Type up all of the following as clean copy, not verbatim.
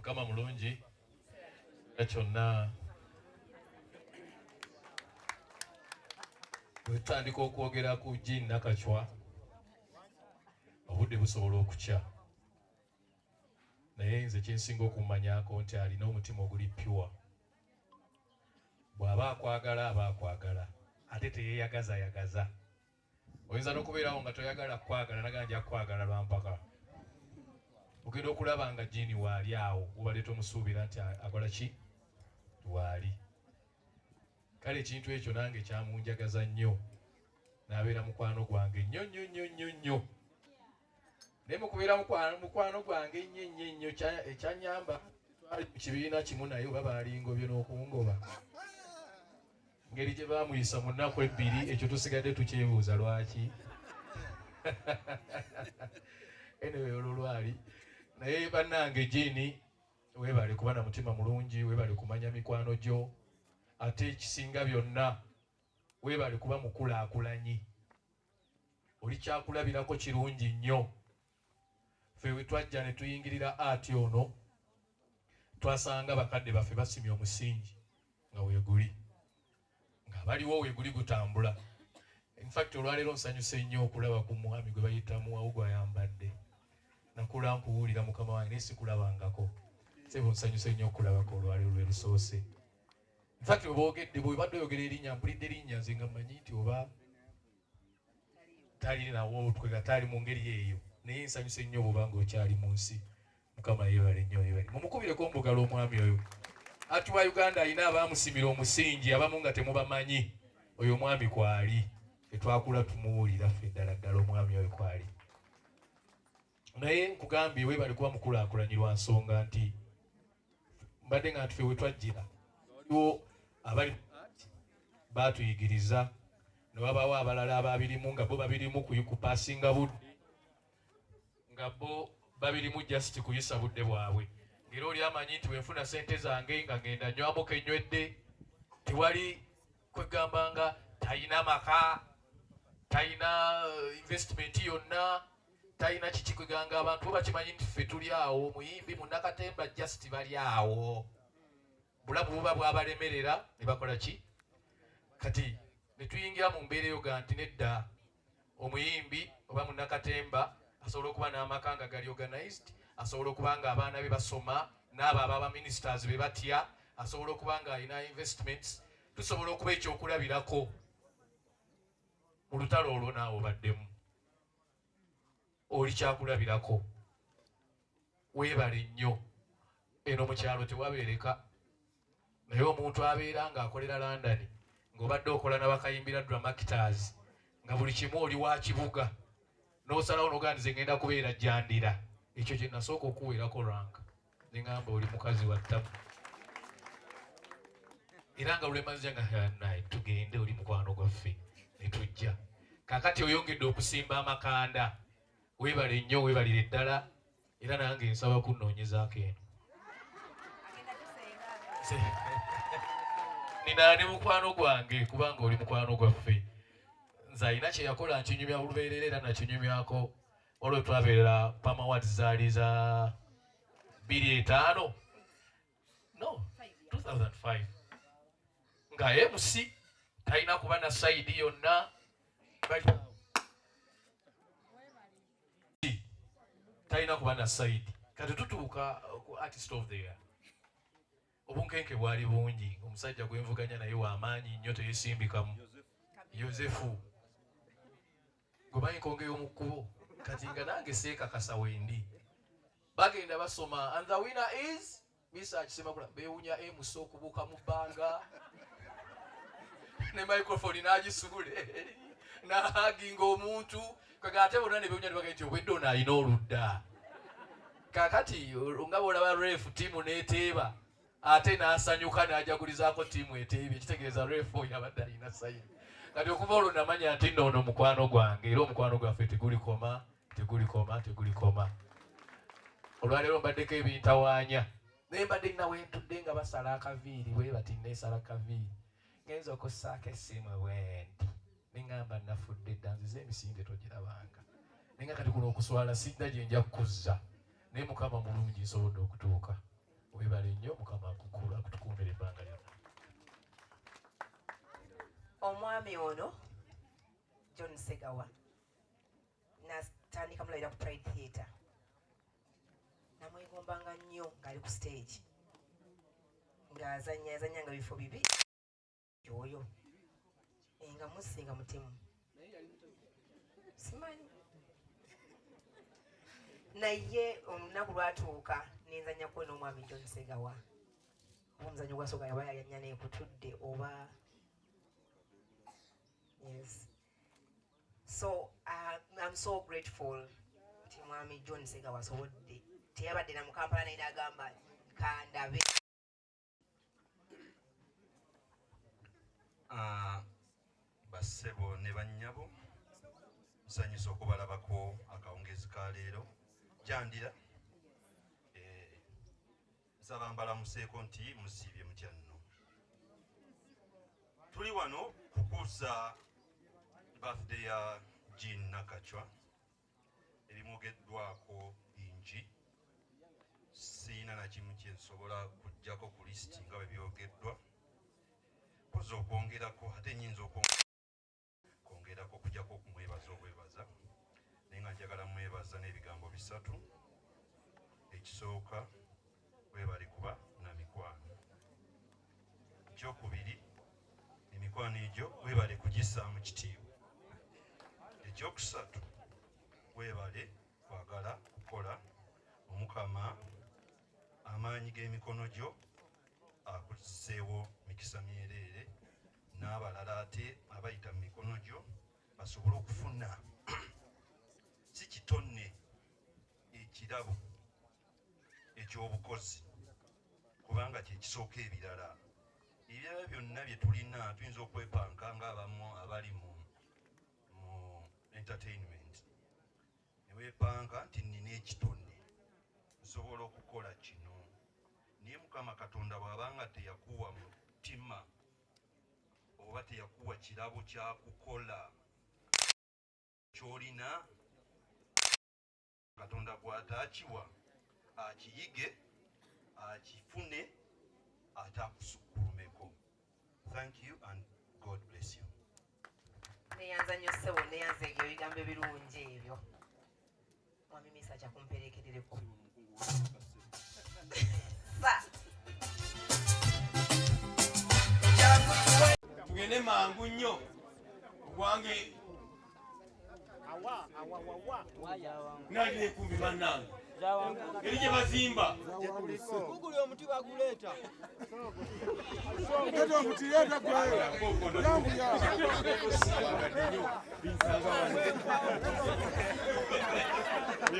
Mukama mulungi kyonna wetandika okwogera ku Nakachwa obudde busobola okukya naye nze kyensinga okumanyako nti alina omutima oguli pure bw'aba akwagala ate teyeyagaza oyinza n'okubeerawo nga toyagala kwagala naganja kwagala lwampaka ogenda okulaba nga jini waali awo obadde tomusuubira nti akola ki waali kale ekintu ekyo nange kyamunjagaza nnyo n'abeera mukwano gwange nnyo naye mukubeera mukwano gwange nnyo ekyanyamba twali mu kibiina kimu naye oba baalingobye n'okungoba ngeri gye baamuyisa mu nnaku ebbiri ekyo tusigadde tukyebuuza lwaki anyway olwo lwali naye bannange jini weebale kuba na mutima mulungi weebale kumanya mikwano gyo ate ekisinga byonna weebale kuba mukulaakulanyi oli kyakulabirako kirungi nnyo ffe we twajja ne tuyingirira ati ono twasanga bakadde baffe basimye omusingi nga weeguli nga baliwo weeguli gutambula infact olwaleero nsanyuse nnyo okulaba ku mwami gwe bayita muwawu gwayambadde nakula nkuwulira mukama wange naye sikulabangako sebo nsanyuse nnyo okulabako olwaleero lwe lusoose infact weboogedde bwebadde oyogera erinnya mpulidde erinnya nze nga mmanyi nti oba tali nawo twega tali mu ngeri eyo naye nsanyuse nnyo bwobanga okyali mu nsi mukama yeebale nnyo yeebale mumukubireko omugalo omwami oyo ati wa Uganda alina abaamusimira omusingi abamu nga temubamanyi oyo omwami kwali etwakula tumuwulira ffe ddala ddala omwami oyo kwali naye nkugambye weebale kuba mukulaakulanyirwa nsonga nti mbadde nga nti ffe we twajjira waliwo abali baatuyigiriza ne wabaawo abalala ababirimu nga bo babirimu kupasinga budde nga bo babirimu just kuyisa budde bwabwe ngera oli amanyi nti wenfuna sente zange nga ngenda nywamo kenywedde tewali kwegamba nga talina maka talina investment yonna talina kiki kweganga abantu bo bakimanyi nti ffe tuli awo muyimbi mu Nakatemba just bali awo bulabu buba bwabalemerera ne bakola ki kati ne tuyingira mu mbeera eyo ga nti nedda omuyimbi oba mu Nakatemba asobola okuba n'amaka nga gali organized asobola okuba nga abaana be basoma n'abo ababa ministers be batya asobola okuba nga alina investments tusobola okuba ekyokulabirako mu lutalo olwo naawe obaddemu oli kyakulabirako weebale nnyo eno mu kyalo tewabeereka naye omuntu abeera ng'akolera London ng'obadde okola n'abakayimbira dramaters nga buli kimu oli wa kibuga n'osalawo n'ogandize ngenda kubeera jjandira ekyo kye nasooka okuweerako ranka ne ngamba oli mukazi wa ttamu era nga lwemazja nga naye tugende oli mukwano gwaffe ne tujja kaakati oyongedde okusimba amakanda weebale nnyo weebalire ddala era nange nsaba kunnoonyezaako eno nina ne mukwano gwange kubanga oli mukwano gwaffe nze alina kye yakola nkinyumya olubeerera era nakinyumyako olwo twabeerera pamawat zaali za 2005 no 2005 nga MC talina kuba na saidi yonna talina kuba na saidi kati tutuuka ku artist of the year obunkenke bwali bungi omusajja gwenvuganya naye w'amaanyi nnyo teyesimbikamu Yosefu gwemanyi kongeyo mu kkubo kati nga nange seekakasa wendi bagenda basoma and the winner is Mesarch Ssemakula beewunya emusa okubuuka mu bbanga ne microphone n'agisule n'ahaginga omuntu kaga ate bonna ne beewunya ne bagenda nti obwedde ono alina oludda kaakati nga bw'olaba ref tiimu n'eteeba ate n'asanyuka n'ajagulizaako tiimu eteebye ekitegeeza ref oyo abadde alina sayini kati okuva olwo namanya nti nno ono mukwano gwange era omukwano gwaffe tegulikoma olwaleero mbaddeko ebintawaanya naye mbadde nnawe ntudde nga basala akaviiri bwe bati neesala akaviiri ngenza okussaako essimu wendi neŋŋamba nafudde dda nzize emisinde togirabanga naye nga kati kuno okuswala sidda gye nja kukuzza naye mukama mulungi nsobodde okutuuka nnyo Mukama akukula akutukuumira ebbanga lyonna. Omwami ono John Segawa natandika mulabira ku Pride Theatre. Namwegombanga nnyo ng'ali ku stage ng'azanya nga bifo bibi oyo nga musinga mutemu simanyi naye olunaku lwatuuka nenzanyako n'omwami John Segawa omuzanyo gwasooka yaba yanya naye ku Tude oba yes. So I'm so grateful nti mwami John Segawa asobodde teyabadde na mu Kampala naye n'agamba kandabe. Bassebo ne bannyabo nsanyusa okubalabako akawungezi ka leero jandira nsaba mbalamuseeko nti musiibye mutya nno. Tuli wano kukuusa birthday ya Jean Nakachwa ebimwogeddwako bingi siina na kimu kye nsobola kujjako ku lisiti nga bwe byogeddwa poza okwongerako ate nnyinza okwongerako kujjako okumwebaza obwebaza naye nga njagala mwebaza n'ebigambo bisatu. Ekisooka webali kuba na mikwano, ekyokubiri emikwano egyo webale kugissaamu kitiibwa, ekyokusatu webale kwagala kukola Omukama amaanyi g'emikono gyo akuziseewo mikisa myereere n'abalala ate abayita mu mikono gyo basobole okufuna si kitonne ekirabo eky'obukozi kubanga kye kisooka ebirala byonna bye tulina tuyinza okwepanka ng'abamu abali mu entertainment ne weepanka nti nnina ekitonne nsobola okukola kino naye Mukama Katonda bw'abanga teyakuwa mutima oba teyakuwa kirabo kyakukola kyolina Katonda bw'ataakiwa akiyige akifune ate akusukkulumeko. Thank you and God bless you. Neyanza nnyo ssebo neyanza ebyo ebigambo ebirungi ebyo mwami Mesarch akumperekerereko. Tugende mangu nnyo gwange nali nekumbi bannange eri gye bazimba kuguli omuti baguleeta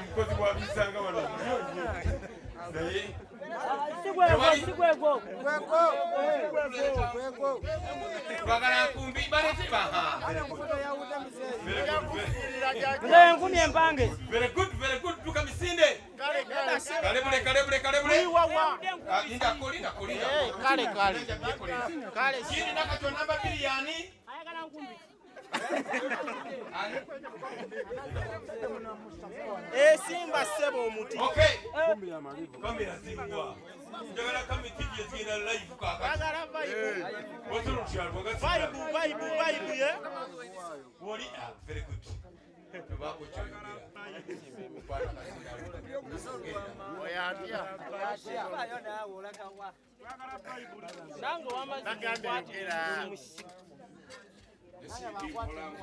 mukozi gwa bisanga wano naye bagala nkumbi balete nkumi empange very good tuka misinde kale Jean Nakachwa namba 2 yani ayagala nkumbi Simba ssebo omuti. Okay. Kamera zingwa. Njagala kamiti yezina live kaka. Agala vibe. Woturu kyalwa gasi. Vibe ye. Woli very good. Tubako kyalwa. Oyatia. Nango wamazi.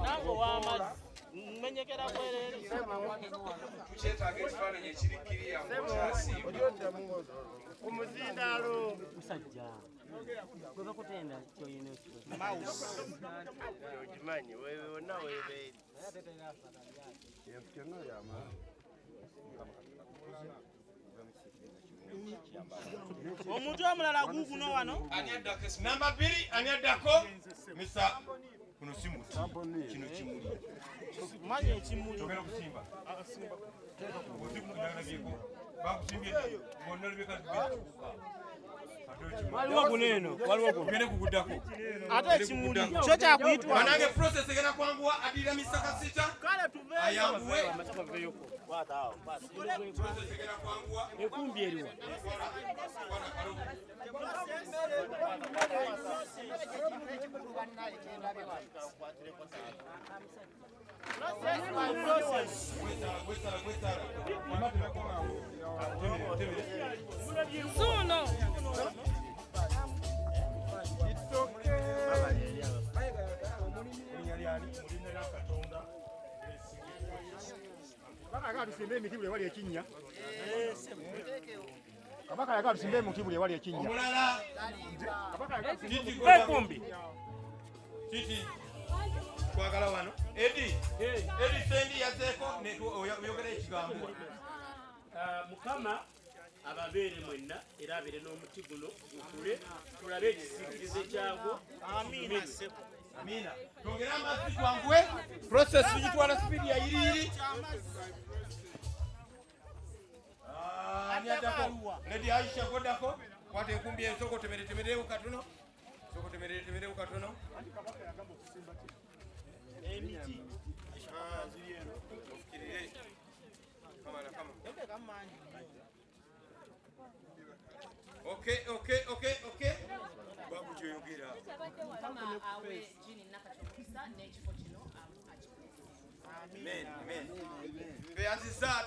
Nango wamazi. Menyekera kwerere. Kuchetaga ekifaananyi ekirikiriya mukyasi. Omuzindalo. Musajja. Gweva kutenda kyoyina ekyo. Mouse. Ojimanyi wewe wonna webeeri. Yempyono yama. Omuntu omulala guguno wano. Ani addako namba 2 ani addako Mr. Kuno simu kino kimuli. Manye ekimuli. Togera kusimba. Simba. Osimu nyana bigo. Bakusimbye bonna lubeka kubuka. Waliwo kuneno, waliwo kuneno. Gene kuguddako. Ate ekimuli kyo kyakuyitwa. Banange process egenda kwanguwa adira misaka sita. Kale tuve. Ayambuwe. Process egenda kwanguwa. Ekumbi eriwa. Tusimbe emiti wali ekinnya. Kabaka yagala tusimbe emiti wali ekinnya. Omulala. Kabaka yagala Titi kumbi. Titi. Kwagala wano. Edi sendi yazeeko ne oyogera ekigambo. Mukama ababeere mwenna era abeere n'omuti guno gukule tulabe ekisiikirize kyagwo. Amina sebo. Amina. Tongera amazzi twanguwe. Process gitwala speed ya iri. Lady Aisha godako kwate kumbi ensoko temerere katono. Soko temerere katono. Emiti. Ziri eno. Ofikirire. Kama. Okay. Babu joyogera. Kama awe jini Nakachwa n'ekifo kino Amen.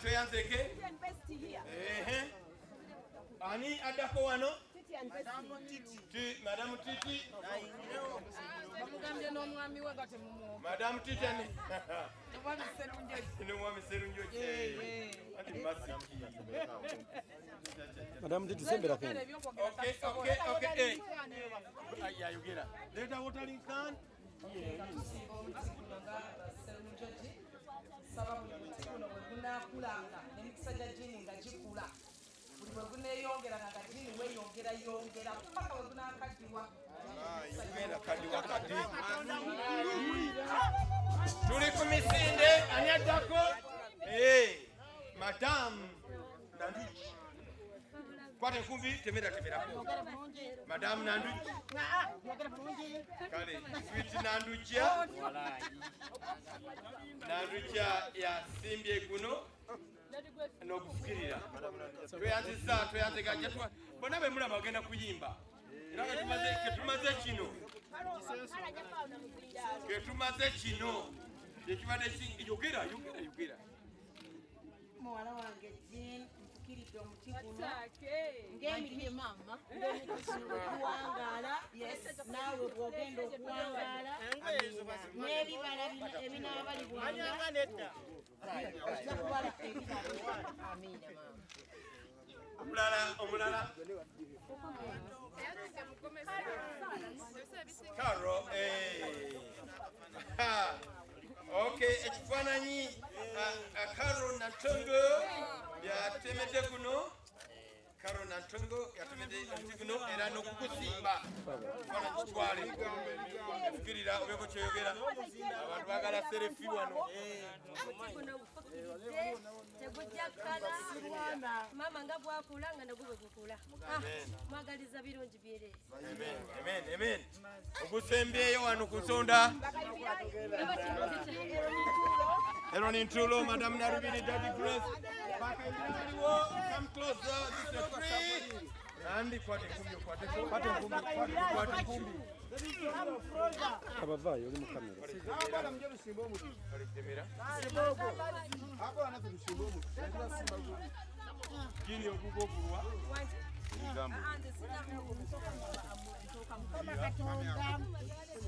Tweyanzeke. Ani adako wano? Madam Titi. bamugambye n'omwami we nga temumuwa Madam Titi ani? Nomwami Serunjoki. Madam Titi sembera kene. Okay. Ayayogera. Leta watering can. Saba buli muti guno bwe gunaakulanga n'emikisa gya jini nga gikula buli bwe guneeyongeranga nga jini weeyongera paka bwe gunaakaddiwa. Tuli ku misinde ani addako? Madam Nanduki. Kwate nkumbi temera. Madam Nanduki. Kale, sweet Nandukia. Nandukia ya simbye guno. N'okufukirira. Tweyanze gajja twa. Bonna be mulaba bagenda kuyimba. Era tumaze kino. Tumaze kino. Ekibadde yogera. Muwala wange Jean mfukiridde omuti guno ng'emiti mama okuwangaala naawe bw'ogenda okuwangaala n'ebibala ebinaabalibwanga ojja kubala ebibala. Amiina mama. Omulala. Karo, Okay, ekifaananyi Karo Natongo yatemedde guno. Karo Natongo yatemedde omuti guno era n'okugusimba. Kifaananyi kitwale. Efukirira obeeko kyeyogera. Abantu baagala serefi wano. Tegujja kala mama nga bwakula nga nagwo bwe gukula. Mwagaliza birungi byereere. Amen. Ogusembyeyo wano ku nsonda. Eronitulo, Madam Narubini, Daddy Grace. Come closer, this is free. Andy, kwate kumbi. Abavayo oli mu kamera. Abana mje lusimba omuti. Abana tusimba omuti. Kini okugogulwa.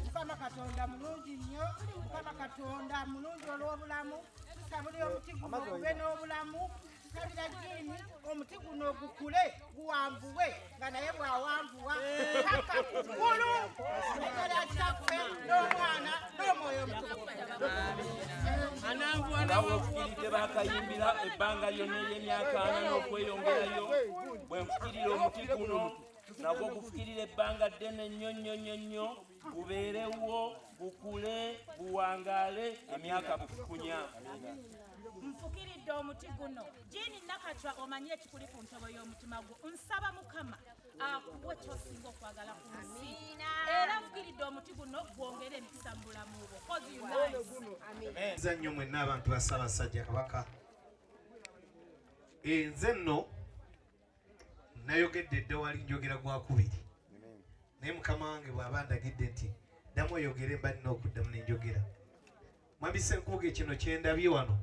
Mukama Katonda mulungi nnyo. Mukama Katonda mulungi olw'obulamu. Tusabule omuti guno gube n'obulamu. Tusabira Jini omuti guno gukule guwanvuwe nga naye bw'awanvuwa paka kukulu ekala kyaffe n'omwana n'omwoyo omutukuvu. Bawukiridde bakayimbira ebbanga lyonna ery'emyaka 4 n'okweyongerayo bwe nfukirira omuti guno nagwo gufukirira ebbanga ddene nnyo bubeerewo bukule buwangaale emyaka bufukunya. Nfukiridde omuti guno Jini Nakachwa omanye ekikuli ku ntobo y'omutima gwo nsaba Mukama akuwe ky'osinga okwagala ku nsi era nfukiridde omuti guno gwongere emikisa mu bulamu bwo. Nze nnyo mwenna abantu ba Ssaabasajja Kabaka. Nze nno nayogedde dde wali njogera gwa kubiri naye mukama wange bw'aba ndagidde nti ddamu oyogere mba nina okuddamu nenjogera. Mwami Ssenkubuge kino kyendabye wano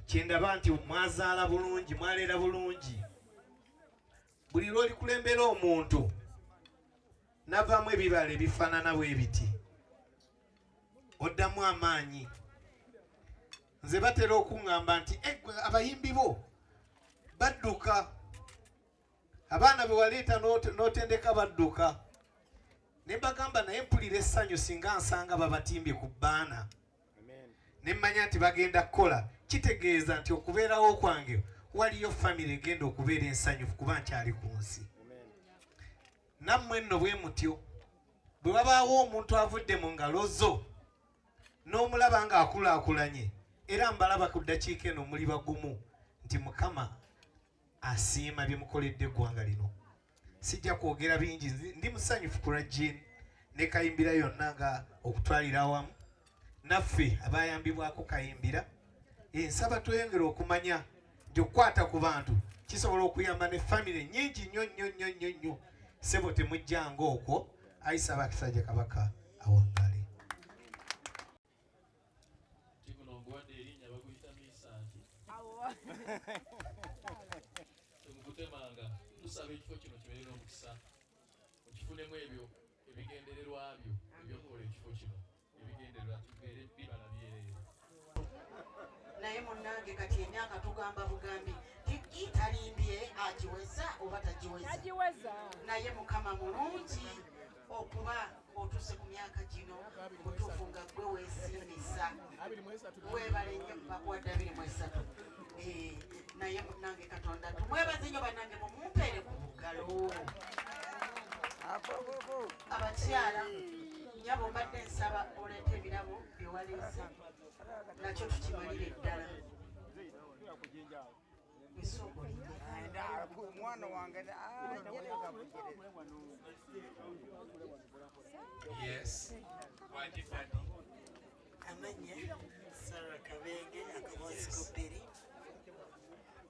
kyendaba nti mwazaala bulungi mwaleera bulungi. Buli lw'olikulembera omuntu navaamu ebibala ebifaanana bwe biti oddamu amaanyi. Nze batera okuŋŋamba nti abayimbi bo badduka, abaana be waleeta n'otendeka badduka. Ne mbagamba naye mpulira essanyu singa nsanga babatimbye ku bbaana ne mmanya nti bagenda kukola, kitegeeza nti okubeerawo kwange waliyo famire egenda okubeera ensanyufu kuba nkyali ku nsi. Nammwe nno bwe mutyo bwe wabaawo omuntu avudde mu ngalo zo n'omulaba ng'akulaakulanye era mbalaba ku ddakiika eno muli bagumu nti Mukama asiima bye mukoledde eggwanga lino. Sijja kwogera bingi, ndi musanyufu ku Rajin ne Kayimbira yonna nga okutwalira awamu naffe abayambibwako Kayimbira. Nsaba tweyongere okumanya nti okukwata ku bantu kisobola okuyamba ne famire nnyingi nnyo nnyo nnyo nnyo nnyo. Ssebo temujjanga okwo, ayisa Bakisajja Kabaka awangale. Temukutemanga tusaba ekifo kino kibeere n'omukisa mukifunemu ebyo ebigendererwa byo ebyokukola ekifo kino ebigendererwa tubeere bibala byereere. Naye munnange kati emyaka tugamba bugambi talimbye agiweza oba tagiweza. Naye Mukama mulungi okuba otuse ku myaka gino mutuufu nga gwe weesiimisa. Weebale nnyo bakuwadde 23. Naye munnange Katonda tumwebaze nnyo bannange mumumpeere ku bugalo. Abakyala nnyabo mbadde nsaba oleeta ebirabo bye waleese nakyo tukimalire ddala. Mwana wange Yes. Amanya Sarah Kabenge akabozi kubiri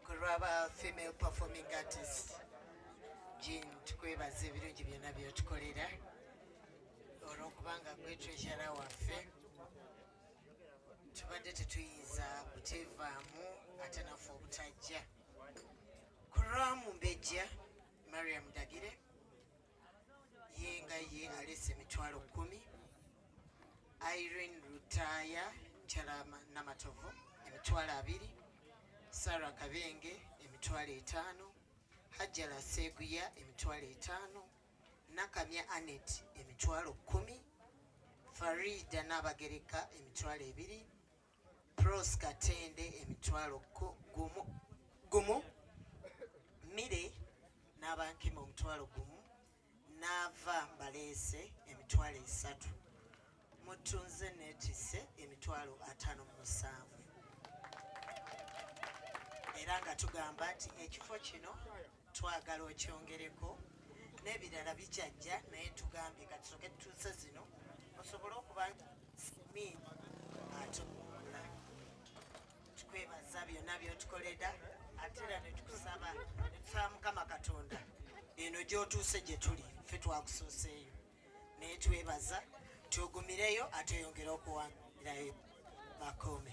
kuraba female performing artist. Jean tukwebaza ebirungi byonna byotukolera olw'okubanga gwe treasurer waffe tubadde tetuyinza kuteevaamu ate naffe obutajja. Kuramu Mbejja Mariam Dagire yenga ye alese emitwalo 10. Irene Lutaya Chalama Namatovu emitwalo 2. Sarah Kabenge emitwalo 5. Hajjala Seguya emitwalo 5. Nakamya Anet emitwalo 10. Farida Nabagereka emitwalo 2. Pros Katende emitwalo 1. Mire n'abankima omutwalo 1. Nava Mbalese emitwalo 3. Mutunze Netise emitwalo 57. Era nga tugamba nti ekifo kino twagala okyongereko n'ebirala bijjajja naye tugambye katusoke tutuuse zino osobole okuba mi atola. Tukwebaza byonna byotukolera ate era ne tukusaba Mukama Katonda eno gy'otuuse gye tuli ffe twakusuuseeyo naye twebaza tugumireyo ate oyongere okuwangirayo bakoome.